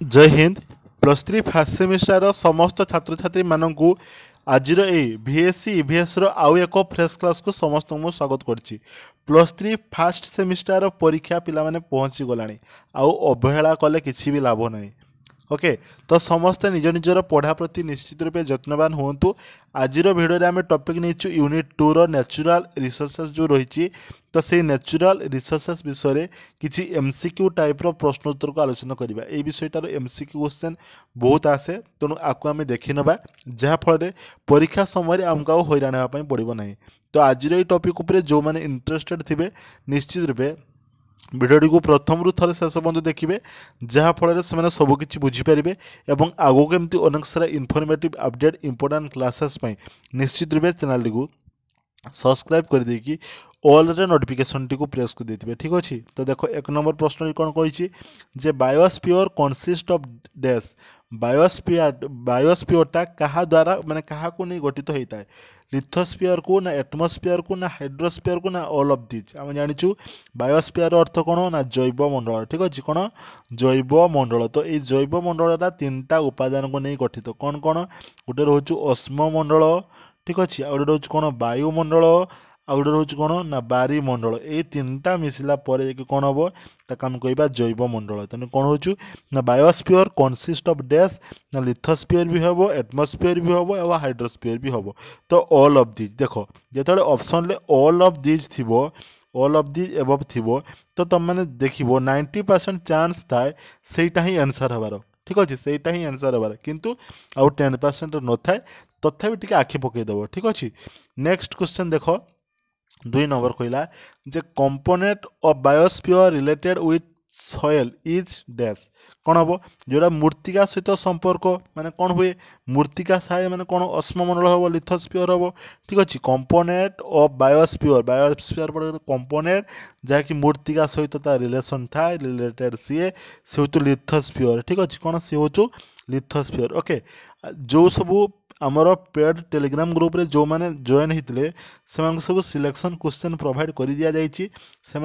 जय Hind. Plus three fast semester समस्त छात्र छात्री मानू आज VSC EVS आउ एक फ्रेश क्लास को समस्त को स्वागत करछि। प्लस थ्री फास्ट सेमिस्टर परीक्षा पिला माने पहुँची गलानी आउ अवहेला कले किछि भी लाभ नहीं। ओके, तो समस्ते निज निजर पढ़ा प्रति निश्चित रूपे यत्नवान हूँ। आज भिडियो आम टॉपिक नहीं यूनिट 2 रो नेचुरल रिसोर्सेस जो रही, तो से नेचुरल रिसोर्सेस विषय किसी MCQ टाइप रो प्रश्न उत्तर को आलोचना करवा। ये विषयटार MCQ क्वेश्चन बहुत आसे, तेणु आपको आम देखी नवा जहाँफल परीक्षा समय आमको हैरान होगापी पड़ो ना। तो आज टॉपिक उपर जो मैंने इंटरेस्टेड थे निश्चित रूपे भिडियोटी को प्रथम रु थे शेष पर्यटन देखिए, जहाँफल से सबकि बुझीपारे और आगक एमती अनेक सारा इनफर्मेटिव अपडेट इंपोर्टाट क्लासेस निश्चित रूपे चैनल को सब्सक्राइब कर देकी ऑल रे नोटिफिकेशन टी को प्रेस कर देते। ठीक अच्छे, तो देखो एक नंबर प्रश्न कौन कही जे बायोस्फीयर कनसिस्ट ऑफ डैश। बायोस्फीयरटा क्या द्वारा माने क्या को नहीं गठित होता है, लिथोस्फीयर को ना एटमोस्फीयर को ना हाइड्रोस्फीयर को ना ऑल ऑफ दिज। आम जाचु बायोस्फीयर अर्थ कौन ना जैव मंडल। ठीक अच्छे, कौन जैव मंडल। तो ये जैव मंडलटा तीनटा उपादान को नहीं गठित। कौन कौन गोटे रोच उष्म मंडल, ठीक अच्छे, आ गए रोच कौन वायुमंडल, आ गए रोच कौन ना बारीमंडल। ये तीनटा मिसला कौन हम ताक आम कह जैव मंडल। तेणु कौन हो ना बायोस्फीयर कनसिस्ट ऑफ डैश ना लिथोस्फीयर भी हम, एटमोस्फीयर भी हम और हाइड्रोस्फीयर भी हम। तो ऑल ऑफ दिज देख जो ऑप्शन ले ऑल ऑफ दिज थी, ऑल ऑफ दिज एबव थी, तो तुम मैंने देख 90% चांस थाए सेटा ही आंसर हबार। ठीक अच्छे, सेटा ही आंसर हबार, किंतु आउ 10% न थाए तथापि टिके आखि पकईदेव। ठीक अच्छे, नेक्स्ट क्वेश्चन देख 2 नंबर कहला जे component of biosphere related with soil is dash. कौन हम जोड़ा मूर्तिका सहित संपर्क माने कौन हुए, मूर्तिका थाए माने कौन उष्ममंडल हम, लिथोस्फीयर हम। ठीक अच्छे, component of biosphere, biosphere component जहाँकि मूर्तिका सहित तार रिलेशन था रिलेटेड सी हूँ लिथोस्फीयर। ठीक अच्छे, कौन सी हूँ लिथोस्फीयर। ओके, जो सबू आमर पेड टेलीग्राम ग्रुप रे जो मैंने जॉइन होते सब सिलेक्शन क्वेश्चन प्रोवाइड कर दि जाइए,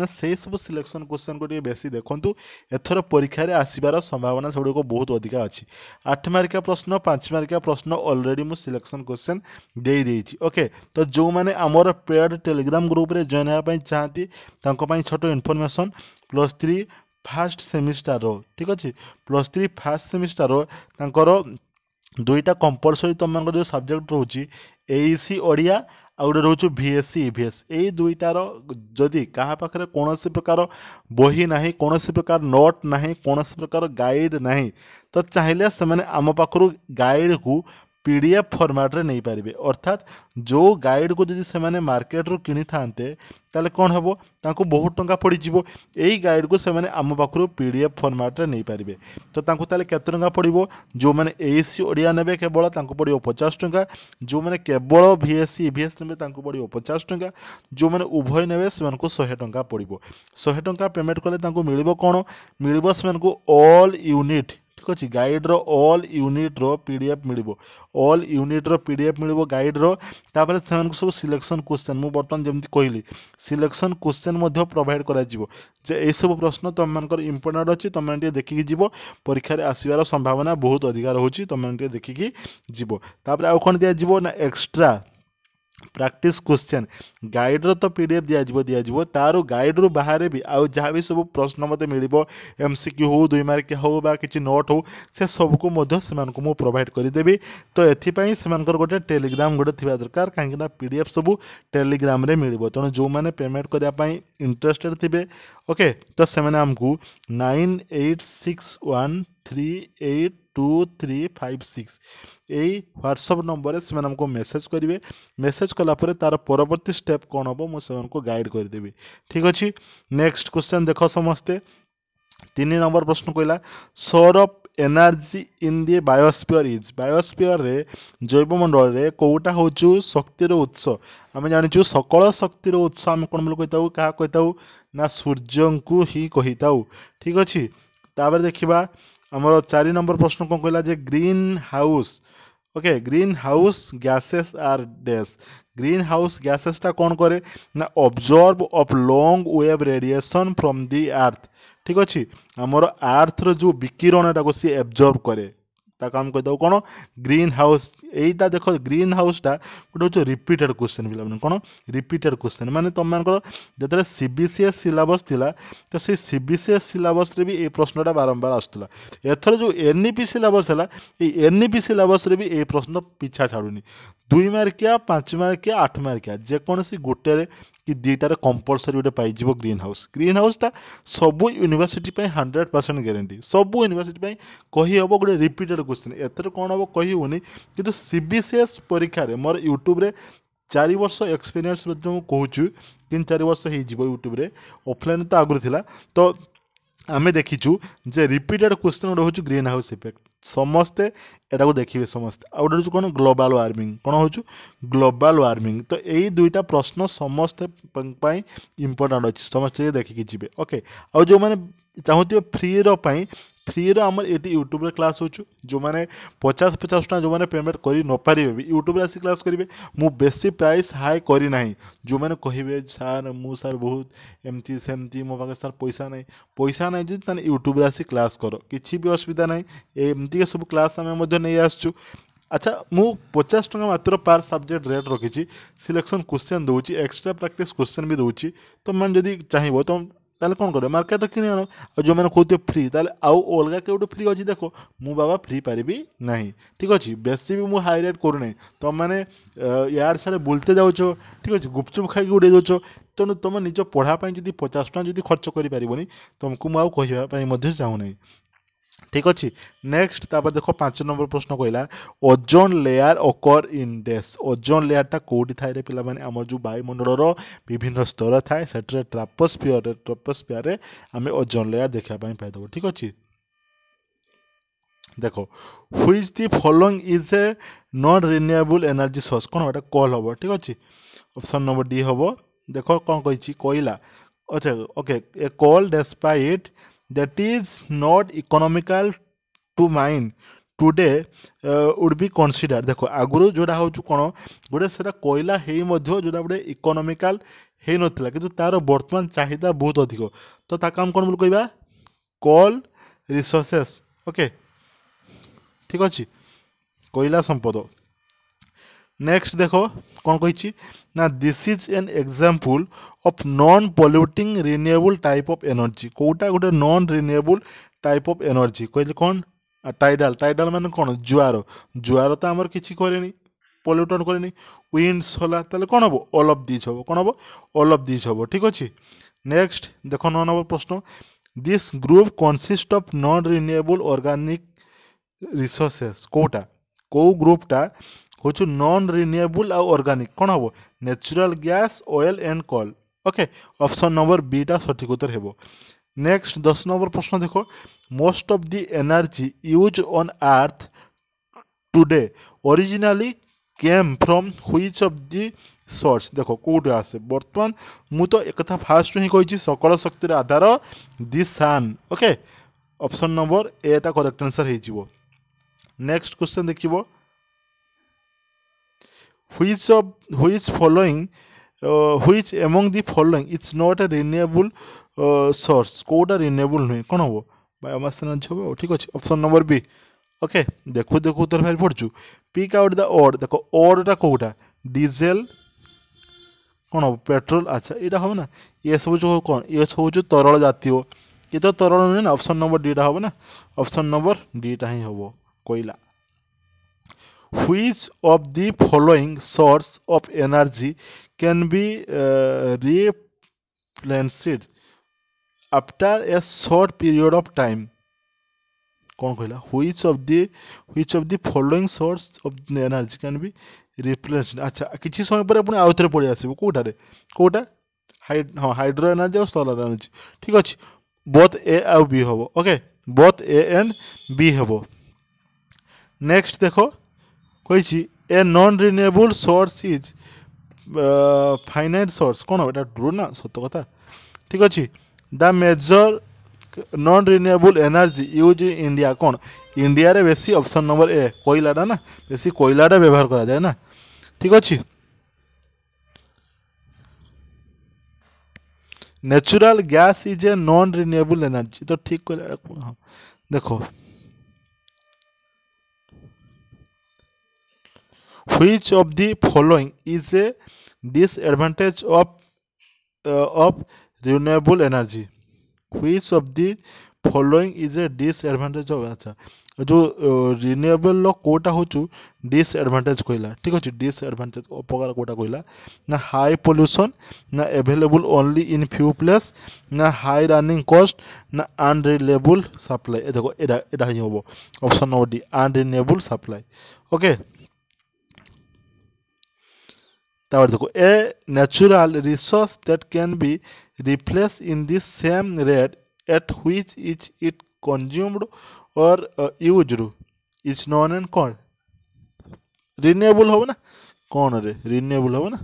से सब सिलेक्शन क्वेश्चन को बेसी देखूँ। एथर परीक्षा रे आसबार संभावना सब बहुत अधिका अच्छी। 8 मार्किया प्रश्न 5 मार्किया प्रश्न ऑलरेडी मु सिलेक्शन क्वेश्चन दे देइछि। ओके, तो जो मैंने आमर पेड टेलीग्राम ग्रुप रे जॉइन होगा चाहती छोट information plus three fast semester. ठीक अच्छे, प्लस थ्री फास्ट सेमिस्टर तांकर दुईटा कंपलसरी तुम जो सब्जेक्ट रोचे AEC ओडिया आ गए रोच VSC EVS। यही दुईटार जदि क्या पाखे कौन प्रकार बही ना, कौन प्रकार नोट ना, कौन प्रकार गाइड ना, तो चाहिए से आम पाखु गाइड को PDF फॉर्मेट रे नहीं पारे। अर्थात जो गाइड को जब से मार्केट रू किनी थांते ताले कौन हम तांको बहुत टंका पड़ीज। यही गाइड को से आम पाखु PDF फॉर्मेट रे नहीं पारे, तो तांको ताले केते टंका पड़ो। जो मैंने AEC ओडिया ने केवल तांको पड़ो 50 टंका, जो मैंने केवल VSC EVS ने तांको पड़ो 50 टंका, जो मैंने उभय ने से 100 टंका पड़ो। 100 टंका पेमेंट कले तांको मिलिबो कौन, मिलिबो से ऑल यूनिट। ठीक अच्छे, गाइड रो ऑल यूनिट रो PDF मिलिबो, ऑल यूनिट रो PDF मिलिबो गाइड रो। तापर सब सिलेक्शन क्वेश्चन मु बर्तमान जमती कहली सिलेक्शन क्वेश्चन मध्य प्रोवाइड करा जिवो जे ए सब प्रश्न तुम मानकर इंपोर्टेंट अच्छी, तुम मैंने देखिकी जीवो। परीक्षा रे आसीबार संभावना बहुत अधिक रोची, तुम मैंने देखिकी जीवो। तापर आउ कौन दिया जीवो ना एक्स्ट्रा प्रैक्टिस क्वेश्चन गाइड रो तो PDF दिया तार गाइड रू बाहर भी आउ जहाँ भी सब प्रश्न मत मिल MCQ हो 2 मार्क हो बा किसी नोट हो से सबको मु प्रोवाइड करदेवी। तो एथिपाई से गोटे टेलीग्राम गोटे थी दरकार कहीं PDF सब टेलीग्राम रे मिल। तेणु जो मैंने पेमेंट करने इंटरेस्टेड थे, ओके, तो से आमको 9861382356 यही व्हाट्सअप नंबर से हमको मेसेज करेंगे। मेसेज कलापर तार परवर्ती स्टेप कौन हम मुझे गाइड करदेवी। ठीक अच्छे, नेक्स्ट क्वेश्चन देख समस्ते 3 नंबर प्रश्न कहला सोर of energy in the biosphere is. Biosphere रे जैवमंडल रे कौटा हूँ शक्तिर उत्स। आम जाचु सकल शक्तिर उत्स आम कौन बोल कही क्या कही ना सूर्य को ही कही था। ठीक अच्छे, तापर देखा आमर 4 नंबर प्रश्न कौन कहला जे green house. Okay, green house gases are dash. Green house गैसेसटा कौन करे ना observe of long wave radiation from the earth. ठीक अच्छे आमर आर्थर जो विकिरणटा सी एब्जर्व करे ताको आम कहीदे कौन ग्रीन हाउस यहीटा देख ग्रीन हाउसटा गोटे हूँ रिपीटेड क्वेश्चन पे कौन रिपीटेड क्वेश्चन माने तुम मानकर जो सीबीसीएस सिलेबस थिला तो से सीबीसीएस सिलेबस रे भी ये प्रश्नटा बारंबार आसूला एथर जो एनईपी सिलेबस है ये एनईपी सिलेबस रे भी ये प्रश्न पीछा छाड़ूनी 2 मार्किया 5 मार्किया 8 मार्किया जेकोसी गोटे कि दुईटार कंपलसरी गोटे पाइज ग्रीन हाउसटा सबू यूनिवर्सिटी 100% ग्यारंटी सबू यूनिवर्सिटी कही हम गोटे रिपीटेड क्वेश्चन एथर कौन हम कही होनी कि सीबीसीएस परीक्षा मोर यूट्यूब रे 4 वर्ष एक्सपीरियंस कहूँ 3-4 वर्ष हो यूट्यूब रे ऑफलाइन तो आगुरी थिला तो आमे देखीचु जे रिपीटेड क्वेश्चन गोटे हूँ ग्रीन हाउस इफेक्ट समस्ते एटा को देखिए समस्ते आ गोटे कौन ग्लोबल वार्मिंग कौन हो ग्लोबल वार्मिंग तो यही दुईटा प्रश्न समस्ते इम्पोर्टाट अच्छे समस्ते देखिकी जी ओके आ जो मैंने चाहूे फ्री आमर ये यूट्यूब रे क्लास हो जो मैंने 50-50 टका जो मैंने पेमेंट कर न पारे भी यूट्यूब आसी क्लास करेंगे मु बेसी प्राइस हाई करना जो मैंने कहे सार मु सार बहुत एमती सेमती मो पाखे सार पैसा ना जो यूट्यूब आसी क्लास कर किसी भी असुविधा ना एमती सब क्लास आम नहीं आसचु अच्छा मु 50 टका मात्र पार सब्जेक्ट रेट रखी सिलेक्शन क्वेश्चन दूची एक्स्ट्रा प्रैक्टिस क्वेश्चन भी दूची तो मैंने जदि चाहिए तो ताले कौन कर मार्केट कि आण और जो मैंने कहते फ्री ताले आउ अलग के फ्री अच्छी देख मु बाबा फ्री पारि ना ठीक अच्छे बेसी भी मुझे हाई रेट करूना तुम मैंने यार साड़े बुलते जाऊँ ठीक अच्छे गुपचुप खाई उड़े दौच तेणु तुम निज पढ़ापी जब 50 टका जब खर्च कर तुमको मुझे कहवाई चाहूना ठीक अच्छे नेक्स्ट तापर देख 5 नंबर प्रश्न कहला ओजोन लेयर अकर इन डेस ओजोन लेयरटा कौटी थाए पिला माने आम जो वायुमंडल विभिन्न स्तर थाए से ट्रोपोस्फियर आम ओजोन लेयर देखापी पाइदेव ठीक अच्छे देख which the following is a non renewable energy source कौन गोटे कल हम ठीक अच्छे ऑप्शन नंबर डी हम देख कौन कही कोयला अच्छा ओके ए कल despite that is not economical to mine today would be considered देखो आगुरी जोड़ा हूँ कौन गोटे से कोयला हो जोटा गोटे इकोनोमिकाल हो नाला कि तार बर्तमान चाहिदा बहुत अधिक तो ताक आम कौन बोल कहवा कल रिसोर्सेस ओके ठीक अच्छे कोयला संपद नेक्स्ट देखो कौन कही ना this is an example of non polluting renewable type of energy कोटा गोटे non renewable type of energy कहले कौन टाइडल टाइडल माने कौन जुआर जुआर तो आमर किसी करे पॉल्यूटन करे विंड सोलार ताले कौन हम ऑल ऑफ दिस हम कौन हम ऑल ऑफ दिस हम ठीक अच्छे नेक्स्ट देख 9 नंबर प्रश्न this group consist of non renewable organic resources कोटा को ग्रुपटा हूँ नॉन रिन्यूएबल आ ऑर्गेनिक कौन हम natural gas oil and coal okay option number बीटा सठिक उत्तर हेबो नेक्स्ट 10 नंबर प्रश्न देखो most of the energy use on earth today originally came from which of the source देखो कौटे आसे बर्तमान मु तो एक कथा फास्ट ही कही सकल शक्तिर आधार the sun okay option number एटा करेक्ट आंसर हो नेक्स्ट क्वेश्चन देखिबो which following which among the following it's not a renewable source कोटा renewable नुहे कौन हम बायोमास एनर्जी हम ठीक अच्छे ऑप्शन नंबर बी ओके देखो देखो उत्तर बाहर पड़चु पिक आउट द ऑड देखो ऑडटा कौटा डीजेल कौन हम पेट्रोल अच्छा यहाँ हम ना ये सब जो कौन ये सब जो तरल जातीय ये तो तरल नुहे ना ऑप्शन नंबर डीटा हम ना ऑप्शन नंबर डीटा ही हम कोयला which of the following source of energy can be replenished after a short period of time कौन कहला which of the following source of energy can be replenished अच्छा किसी समय पर अपने आउ थे पड़े आसो कौटारे कौटा हाँ हाइड्रो एनर्जी और सोलर एनर्जी ठीक अच्छे बोथ ए आउ बी हम okay both A and B हम नेक्स्ट देखो कही a non renewable source is finite source कौन हम ट्रू ना सत कथा ठीक अच्छे the major non renewable energy use in India कौन इंडिया रे बेसी ऑप्शन नंबर ए कोयलाटा ना बेसी कोयलाटा व्यवहार करा जाए ना ठीक अच्छे natural gas is a non renewable energy तो ठीक कहले हाँ देखो which of the following is a disadvantage of renewable energy which of the following is a disadvantage of अच्छा जो रिन्यूएबल कोटा हो डिसएडवांटेज कहला ठीक अच्छे डिसएडवांटेज उपकार कोटा कहला ना हाई पोल्यूशन ना available only in few place ना हाई रनिंग कॉस्ट ना अनरिलायबल सप्लाई देखो एटा ही हम option number D unreliable supply okay তারপর দেখো a natural resource that can be replace in the same rate at which is it consumed or used is non and con renewable হবে না কোন রে রিনিউয়েবল হবে না